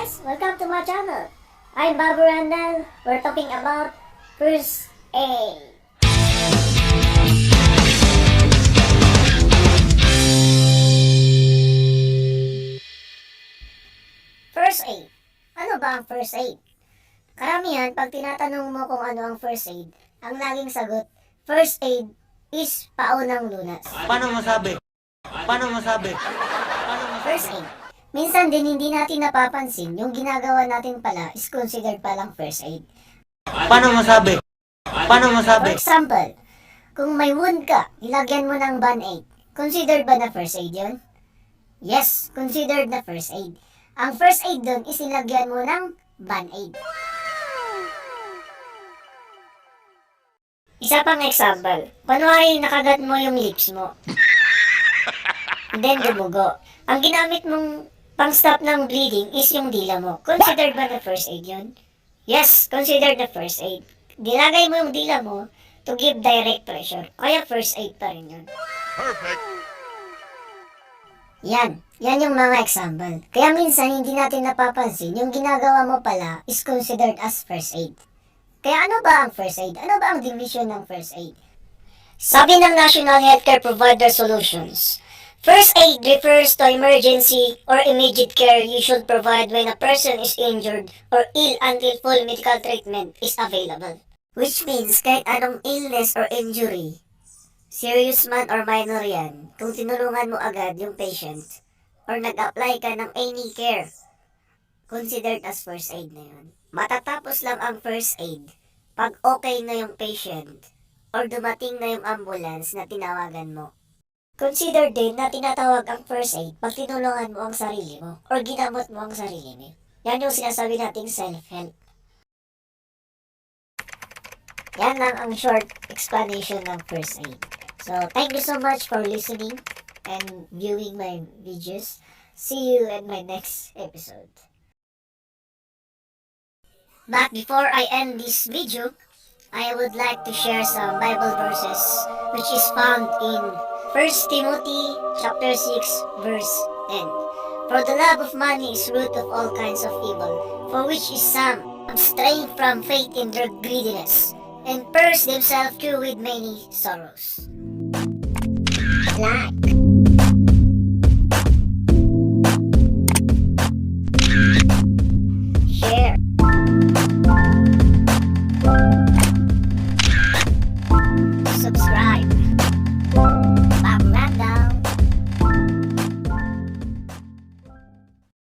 guys, welcome to my channel. I'm Babu Randall. We're talking about first aid. First aid. Ano ba ang first aid? Karamihan, pag tinatanong mo kung ano ang first aid, ang laging sagot, first aid is paunang lunas. Paano masabi? Paano masabi? First aid. Minsan din hindi natin napapansin yung ginagawa natin pala is considered palang first aid. Paano masabi? Paano For masabi? example, kung may wound ka, ilagyan mo ng band-aid. Considered ba na first aid yun? Yes, considered na first aid. Ang first aid dun is ilagyan mo ng band-aid. Isa pang example, kunwari nakagat mo yung lips mo. Then dumugo. Ang ginamit mong pang-stop ng bleeding is yung dila mo. Considered ba na first aid yun? Yes, considered na first aid. Dilagay mo yung dila mo to give direct pressure. Kaya first aid pa rin yun. Perfect. Yan yung mga example. Kaya minsan hindi natin napapansin yung ginagawa mo pala is considered as first aid. Kaya ano ba ang first aid? Ano ba ang division ng first aid? Sabi ng National Healthcare Provider Solutions, first aid refers to emergency or immediate care you should provide when a person is injured or ill until full medical treatment is available. Which means kahit anong illness or injury, serious man or minor yan, kung tinulungan mo agad yung patient or nag-apply ka ng any care, considered as first aid na yun. Matatapos lang ang first aid pag okay na yung patient or dumating na yung ambulance na tinawagan mo. Consider din na tinatawag ang first aid pag tinulungan mo ang sarili mo or ginamot mo ang sarili mo. Yan yung sinasabi nating self-help. Yan lang ang short explanation ng first aid. So, thank you so much for listening and viewing my videos. See you in my next episode. But before I end this video, I would like to share some Bible verses which is found in 1 Timothy chapter 6 verse 10. For the love of money is root of all kinds of evil, for which is some abstain from faith in their greediness, and purge themselves through with many sorrows. Like.